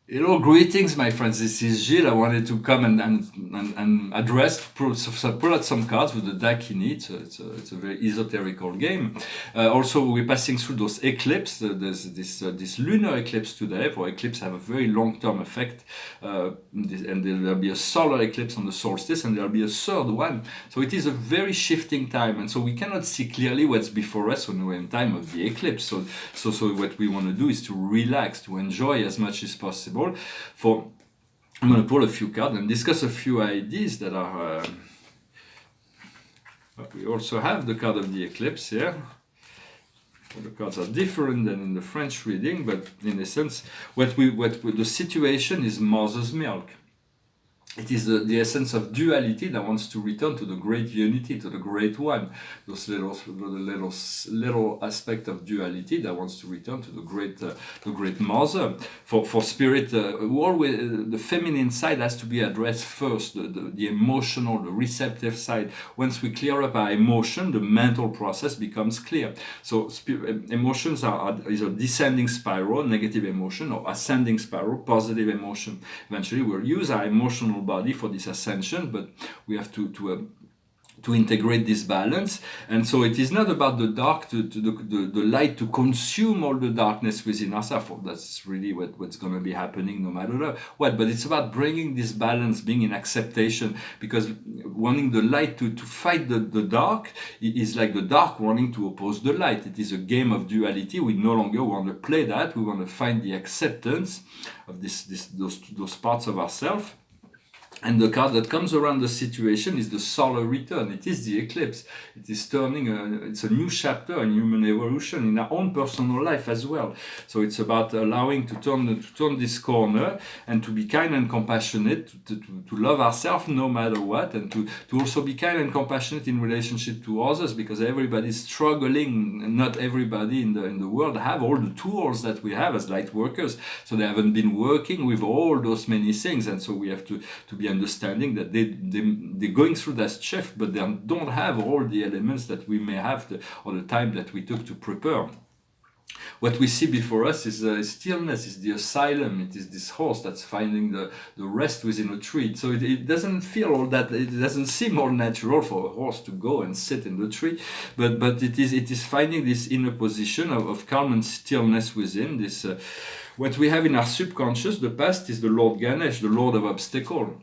Hello, greetings, my friends. This is Gilles. I wanted to come and address, pull out some cards with the DAKINI. It's a very esoterical game. Also, we're passing through those eclipses. There's this lunar eclipse today. For eclipse have a very long-term effect, and there'll be a solar eclipse on the solstice, and there'll be a third one. So it is a very shifting time, and so we cannot see clearly what's before us when we're in time of the eclipse. So what we want to do is to relax, to enjoy as much as possible. For I'm going to pull a few cards and discuss a few ideas that are. We also have the card of the eclipse here. The cards are different than in the French reading, but in essence, the situation is mother's milk. It is the essence of duality that wants to return to the great unity, to the great one. Those little aspect of duality that wants to return to the great mother. For spirit, always the feminine side has to be addressed first. The emotional, the receptive side. Once we clear up our emotion, the mental process becomes clear. So emotions is a descending spiral, negative emotion, or ascending spiral, positive emotion. Eventually, we'll use our emotional body for this ascension, but we have to integrate this balance. And so it is not about the dark, the light to consume all the darkness within ourselves. That's really what's going to be happening no matter what. But it's about bringing this balance, being in acceptation, because wanting the light to fight the dark is like the dark wanting to oppose the light. It is a game of duality. We no longer want to play that. We want to find the acceptance of those parts of ourselves. And the card that comes around the situation is the solar return. It is the eclipse. It is it's a new chapter in human evolution, in our own personal life as well. So it's about allowing to turn this corner and to be kind and compassionate, to love ourselves no matter what, and to also be kind and compassionate in relationship to others, because everybody's struggling. Not everybody in the world have all the tools that we have as light workers. So they haven't been working with all those many things, and so we have to be understanding that they're going through that shift, but they don't have all the elements that we may have, or the time that we took to prepare. What we see before us is stillness, is the asylum. It is this horse that's finding the rest within a tree. So it doesn't feel all that, it doesn't seem all natural for a horse to go and sit in the tree, but it is finding this inner position of calm and stillness within this. What we have in our subconscious, the past, is the Lord Ganesh, the Lord of Obstacle.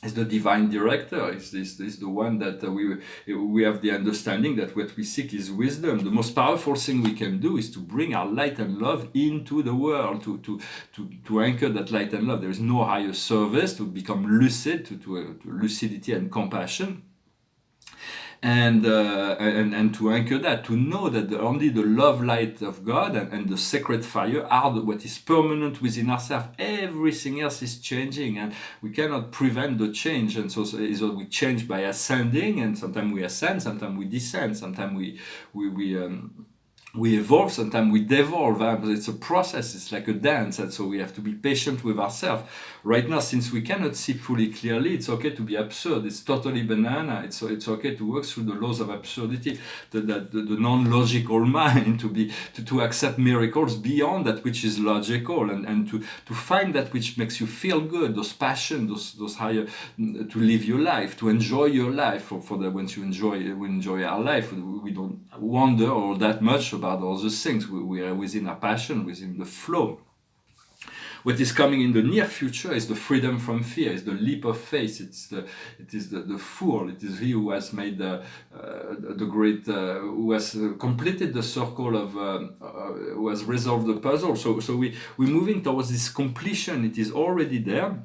Is the divine director. Is the one that we have the understanding that what we seek is wisdom. The most powerful thing we can do is to bring our light and love into the world, to anchor that light and love. There is no higher service, to become lucid, to lucidity and compassion. And to anchor that, to know that only the love light of God and the sacred fire are what is permanent within ourselves. Everything else is changing, and we cannot prevent the change. And so we change by ascending, and sometimes we ascend, sometimes we descend, sometimes we evolve, sometimes we devolve. It's a process, it's like a dance, and so we have to be patient with ourselves. Right now, since we cannot see fully clearly, it's okay to be absurd. It's totally banana. It's okay to work through the laws of absurdity, the non-logical mind, to accept miracles beyond that which is logical, and to find that which makes you feel good, those passion, those higher, to live your life, to enjoy your life. For that, once we enjoy our life, we don't wonder all that much about all those things. We are within our passion, within the flow. What is coming in the near future is the freedom from fear, is the leap of faith. It is the fool. It is he who has made the great, who has completed the circle of, who has resolved the puzzle. So we're moving towards this completion. It is already there.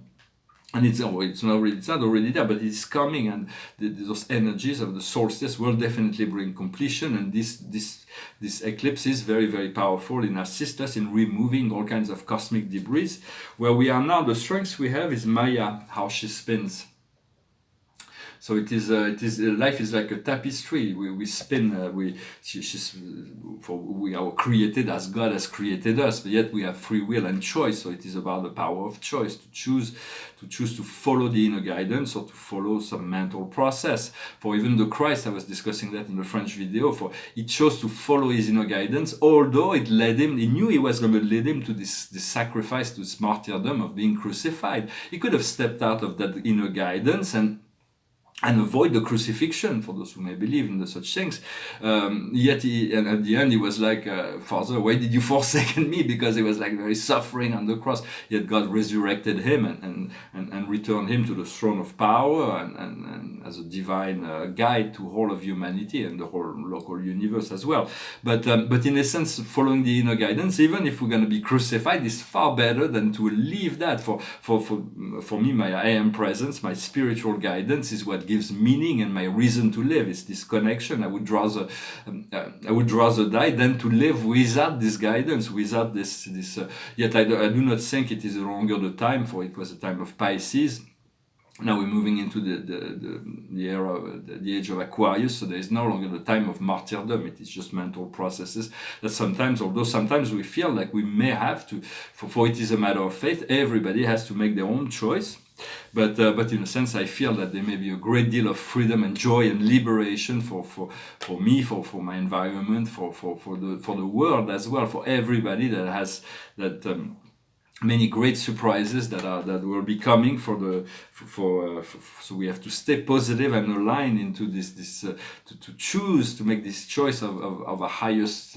And it's not already there, but it's coming, and those energies of the solstice will definitely bring completion. And this eclipse is very, very powerful in assist us in removing all kinds of cosmic debris. Where we are now, the strength we have is Maya, how she spins. So it is life is like a tapestry. We spin. We are created as God has created us, but yet we have free will and choice. So it is about the power of choice to choose to follow the inner guidance or to follow some mental process. For even the Christ, I was discussing that in the French video. For he chose to follow his inner guidance, although it led him. He knew it was going to lead him to this sacrifice, to this martyrdom of being crucified. He could have stepped out of that inner guidance and avoid the crucifixion, for those who may believe in such things. Yet and at the end he was like, Father, why did you forsake me? Because he was like very suffering on the cross. Yet God resurrected him and returned him to the throne of power and as a divine guide to all of humanity and the whole local universe as well. But in essence, following the inner guidance, even if we're going to be crucified, is far better than to leave that. For me, my I am presence, my spiritual guidance is what gives meaning and my reason to live. It's this connection. I would rather die than to live without this guidance, without this. Yet I do not think it is no longer the time, for it was a time of Pisces. Now we're moving into the era, the age of Aquarius, so there is no longer the time of martyrdom. It is just mental processes that sometimes, although sometimes we feel like we may have to, for it is a matter of faith, everybody has to make their own choice. But in a sense, I feel that there may be a great deal of freedom and joy and liberation for me, for my environment, for the world as well, for everybody that has that. Many great surprises that will be coming so we have to stay positive and align into this to choose to make this choice of the highest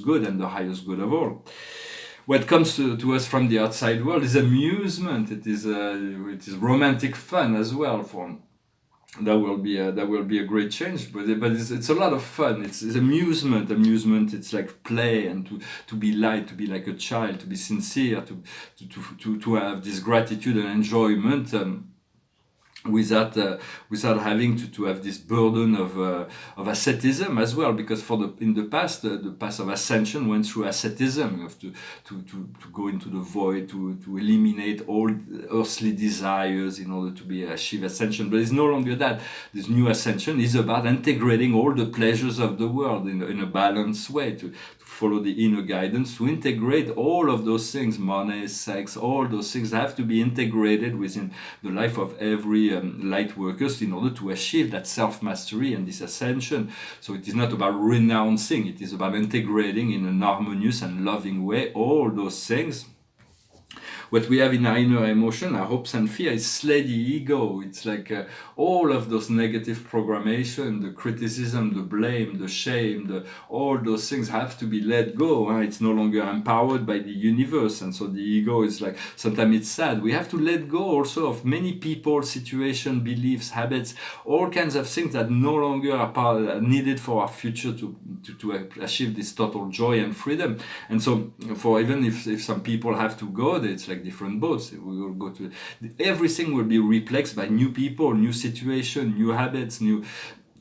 good and the highest good of all. What comes to us from the outside world is amusement. It is romantic fun as well. That will be a great change, but it's a lot of fun. It's amusement. It's like play and to be light, to be like a child, to be sincere, to have this gratitude and enjoyment. Without having to have this burden of asceticism as well, because in the past the path of ascension went through asceticism. You have to go into the void, to eliminate all earthly desires in order to achieve ascension. But it's no longer that. This new ascension is about integrating all the pleasures of the world in a balanced way, to follow the inner guidance, to integrate all of those things, money, sex, all those things have to be integrated within the life of every light workers in order to achieve that self-mastery and this ascension. So it is not about renouncing, it is about integrating in an harmonious and loving way all those things. What we have in our inner emotion, our hopes and fear, is slay the ego. It's like all of those negative programmation, the criticism, the blame, the shame, all those things have to be let go. It's no longer empowered by the universe, and so the ego is like, sometimes it's sad. We have to let go also of many people, situation, beliefs, habits, all kinds of things that no longer are needed for our future to achieve this total joy and freedom. And so, for even if some people have to go, it's like different boats. We will go to everything will be replaced by new people, new situation, new habits,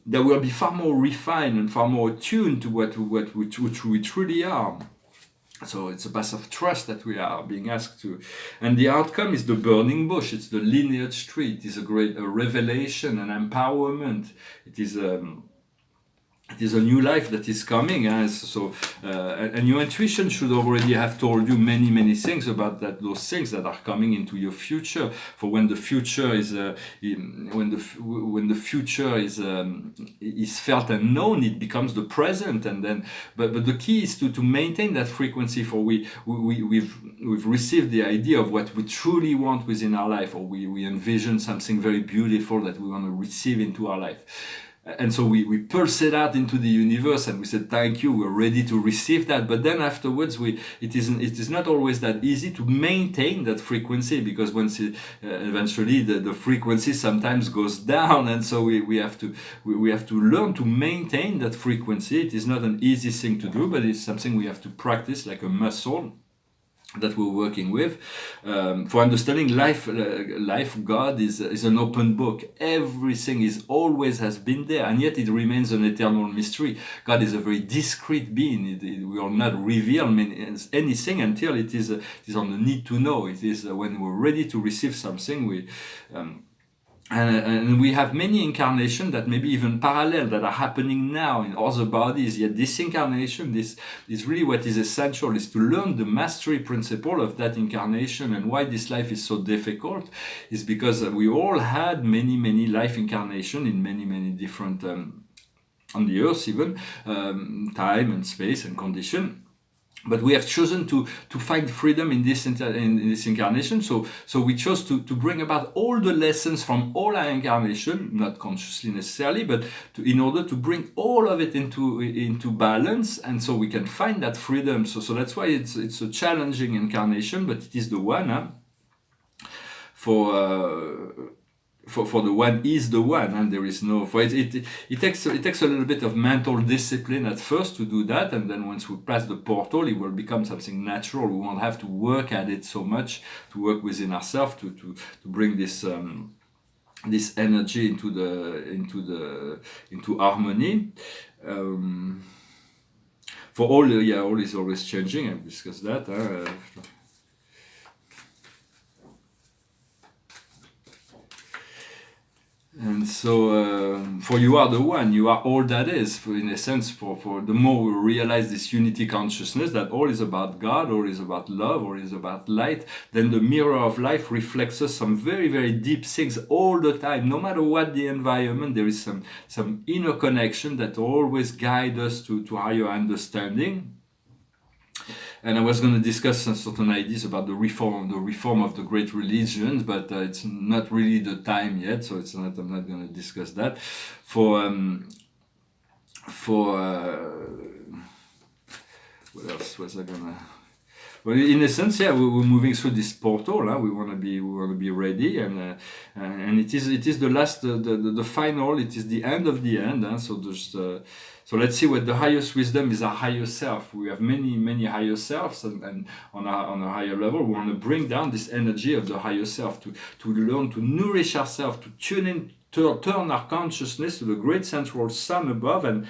that will be far more refined and far more attuned to what we truly are. So it's a path of trust that we are being asked to, and the outcome is the burning bush. It's the lineage tree. It is a revelation, an empowerment. It is a new life that is coming, and your intuition should already have told you many things about those things that are coming into your future. For when the future is is felt and known, it becomes the present, and then but the key is to maintain that frequency. For we've received the idea of what we truly want within our life, or we envision something very beautiful that we want to receive into our life. And so we pulse it out into the universe, and we said, thank you, we're ready to receive that. But then afterwards, it is not always that easy to maintain that frequency, because once eventually the frequency sometimes goes down, and so we have to learn to maintain that frequency. It is not an easy thing to do, but it's something we have to practice like a muscle that we're working with. For understanding life, God is an open book. Everything always has been there, and yet it remains an eternal mystery. God is a very discreet being. We will not reveal anything until it is on the need to know. It is when we're ready to receive something, And we have many incarnations that maybe even parallel that are happening now in other bodies. Yet this incarnation, this is really what is essential, is to learn the mastery principle of that incarnation. And why this life is so difficult is because we all had many life incarnation in many different on the earth, even time and space and condition. But we have chosen to find freedom in this incarnation. So we chose to bring about all the lessons from all our incarnation, not consciously necessarily, but in order to bring all of it into balance, and so we can find that freedom. So that's why it's a challenging incarnation, but it is the one. For the one is the one, and there is no. For it takes a little bit of mental discipline at first to do that, and then once we pass the portal, it will become something natural. We won't have to work at it so much, to work within ourselves to bring this this energy into harmony. For all is always changing. I've discussed that. And so, for you are the one, you are all that is. In a sense, for the more we realize this unity consciousness, that all is about God, all is about love, all is about light, then the mirror of life reflects us some very deep things all the time. No matter what the environment, there is some inner connection that always guides us to higher understanding. And I was going to discuss some certain ideas about the reform of the great religions, but it's not really the time yet, so I'm not going to discuss that. What else was I gonna? Well, in a sense, yeah, we're moving through this portal. We want to be ready, and it is the last, the final. It is the end of the end. So let's see what the highest wisdom is. Our higher self. We have many higher selves, and on a higher level, we want to bring down this energy of the higher self to learn to nourish ourselves, to tune in. To turn our consciousness to the great central sun above, and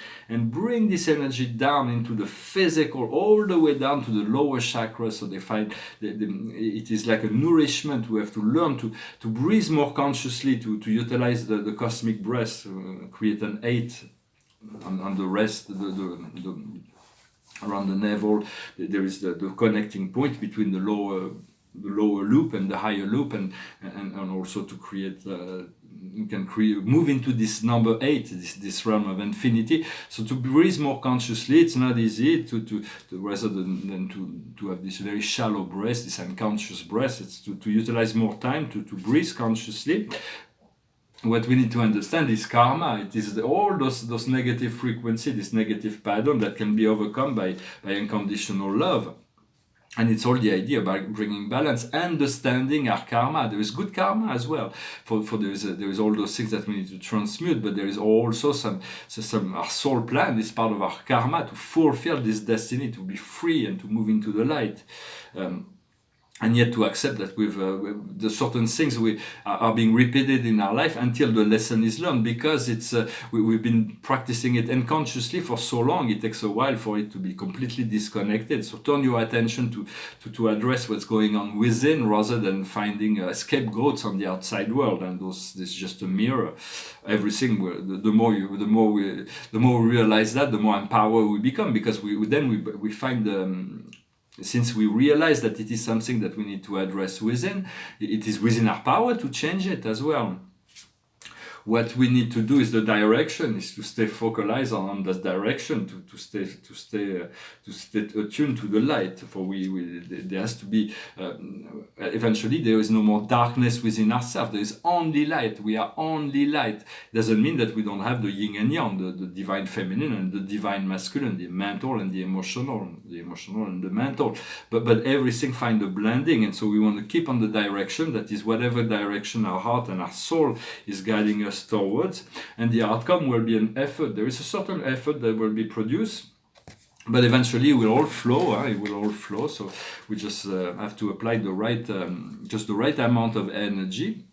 bring this energy down into the physical, all the way down to the lower chakras. So they find it is like a nourishment. We have to learn to breathe more consciously, to utilize the cosmic breath, create an 8 on the rest, around the navel. There is the connecting point between the lower loop and the higher loop, and also to create. You can move into this number 8, this realm of infinity. So to breathe more consciously, it's not easy to rather than to have this very shallow breath, this unconscious breath. It's to utilize more time to breathe consciously. What we need to understand is karma. It is all those negative frequency, this negative pattern that can be overcome by unconditional love. And it's all the idea about bringing balance, understanding our karma. There is good karma as well. For there is all those things that we need to transmute, but there is also some our soul plan is part of our karma to fulfill this destiny, to be free and to move into the light. And yet to accept that with the certain things are being repeated in our life until the lesson is learned, because it's we've been practicing it unconsciously for so long. It takes a while for it to be completely disconnected. So turn your attention to address what's going on within, rather than finding scapegoats on the outside world. And this is just a mirror. Everything. The more we realize that, the more empowered we become, because we find. Since we realize that it is something that we need to address within, it is within our power to change it as well. What we need to do is the direction, is to stay focalized on that direction, to stay attuned to the light. For there has to be eventually there is no more darkness within ourselves. There is only light. We are only light. Doesn't mean that we don't have the yin and yang, the divine feminine and the divine masculine, the mental and the emotional and the mental. But everything find a blending, and so we want to keep on the direction that is whatever direction our heart and our soul is guiding us towards, and the outcome will be an effort. There is a certain effort that will be produced, but eventually it will all flow. It will all flow. So we just have to apply the right amount of energy.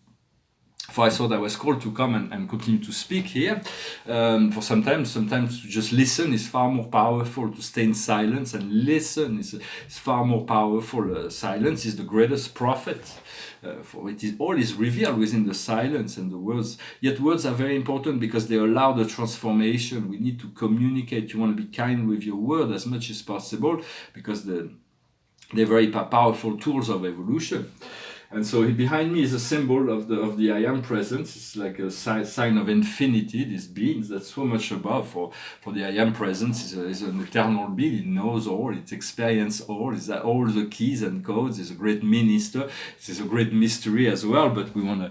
For I thought I was called to come and continue to speak here. For sometimes to just listen is far more powerful. To stay in silence and listen is far more powerful. Silence is the greatest prophet. For it is all is revealed within the silence and the words. Yet words are very important because they allow the transformation. We need to communicate. You want to be kind with your word as much as possible because they're very powerful tools of evolution. And so behind me is a symbol of the I am presence. It's like a sign of infinity, this being that's so much above. For the I am presence is an eternal being. It knows all, it experiences all, it's all the keys and codes. It's a great minister. It's a great mystery as well, but we wanna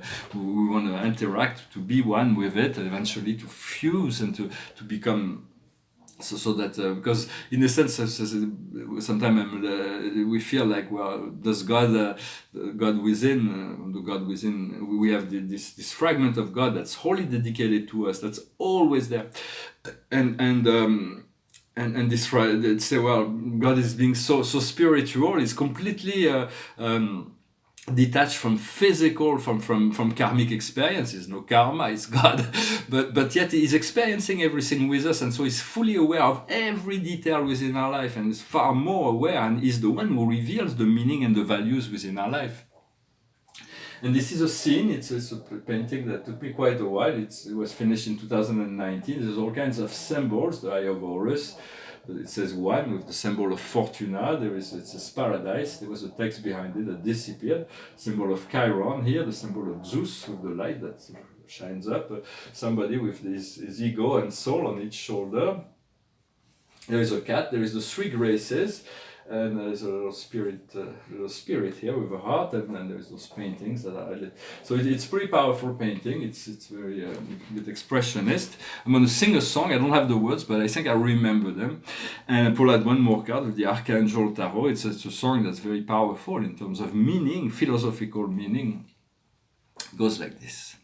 interact, to be one with it, and eventually to fuse and to become. So that because in a sense sometimes we feel like, well, does God within the God within, we have this fragment of God that's wholly dedicated to us, that's always there, and this say, well, God is being so spiritual, is completely detached from physical, from karmic experiences. No karma is God, but yet he's experiencing everything with us, and so he's fully aware of every detail within our life, and is far more aware, and is the one who reveals the meaning and the values within our life. And this is a scene. It's a painting that took me quite a while. It was finished in 2019. There's all kinds of symbols. The Eye of Horus. It says one with the symbol of Fortuna. It says paradise. There was a text behind it that disappeared. Symbol of Chiron here. The symbol of Zeus with the light that shines up. Somebody with his ego and soul on each shoulder. There is a cat. There is the three graces. And there's a little spirit here with a heart, and then there's those paintings that so it's pretty powerful painting. It's very a bit expressionist. I'm going to sing a song. I don't have the words, but I think I remember them. And I pull out one more card with the Archangel Tarot. It's a song that's very powerful in terms of meaning, philosophical meaning. It goes like this.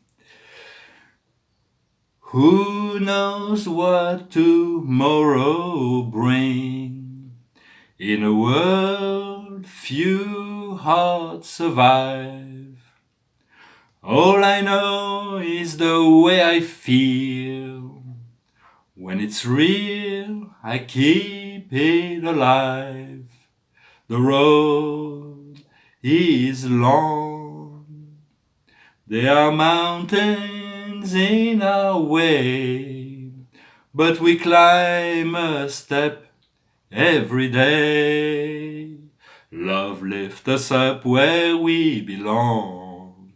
Who knows what tomorrow brings? In a world few hearts survive. All I know is the way I feel. When it's real, I keep it alive. The road is long. There are mountains in our way, but we climb a step every day. Love lifts us up where we belong,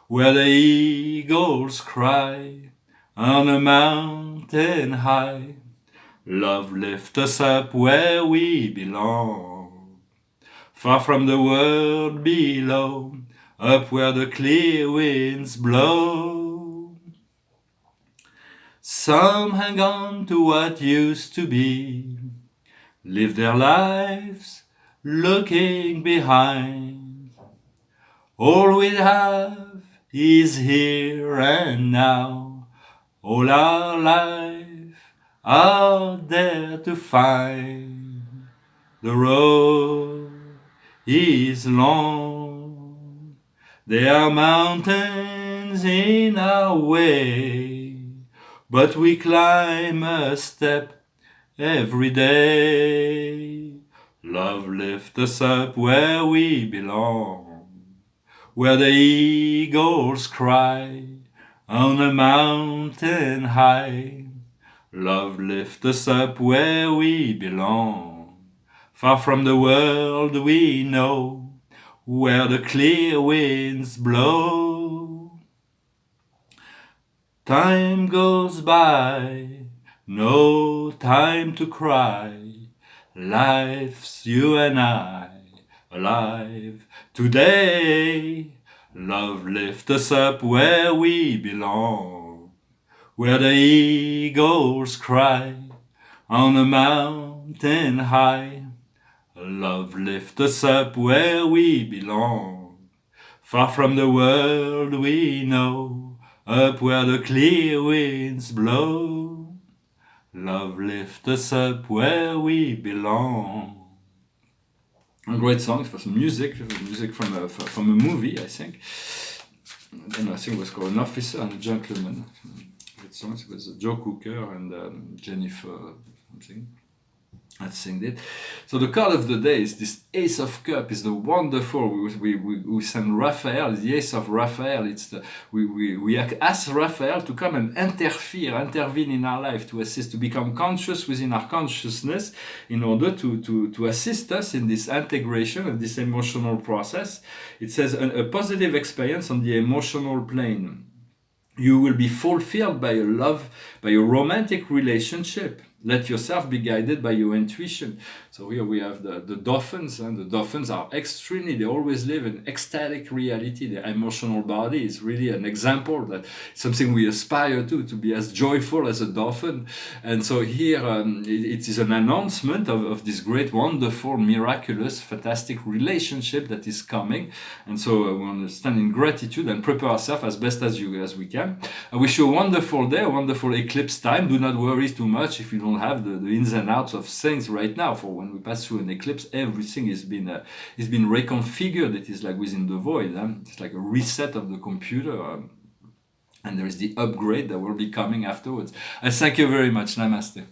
where the eagles cry on a mountain high. Love lifts us up where we belong, far from the world below, up where the clear winds blow. Some hang on to what used to be, live their lives looking behind. All we have is here and now. All our life out there to find. The road is long. There are mountains in our way, but we climb a step every day. Love lifts us up where we belong, where the eagles cry on a mountain high. Love lifts us up where we belong, far from the world we know, where the clear winds blow. Time goes by, no time to cry. Life's you and I, alive today. Love lifts us up where we belong, where the eagles cry on a mountain high. Love lifts us up where we belong, far from the world we know, up where the clear winds blow. Love lifts us up where we belong. A great song for some music from a movie, I think. then I think it was called An Officer and a Gentleman. That song, it was Joe Cooker and Jennifer something. I think it. So the card of the day is this Ace of Cup. Is the wonderful. We send Raphael, the Ace of Raphael. It's the we ask Raphael to come and intervene in our life, to assist, to become conscious within our consciousness, in order to assist us in this integration of this emotional process. It says a positive experience on the emotional plane. You will be fulfilled by a love, by a romantic relationship. Let yourself be guided by your intuition. So here we have the dolphins, and the dolphins are extremely, they always live in ecstatic reality. Their emotional body is really an example, that something we aspire to be as joyful as a dolphin. And so here it is an announcement of this great, wonderful, miraculous, fantastic relationship that is coming. And so we want to stand in gratitude and prepare ourselves as best as we can. I wish you a wonderful day, a wonderful eclipse time. Do not worry too much if you don't have the ins and outs of things right now. For when we pass through an eclipse, everything is been reconfigured. It is like within the void. It's like a reset of the computer, and there is the upgrade that will be coming afterwards. I thank you very much. Namaste.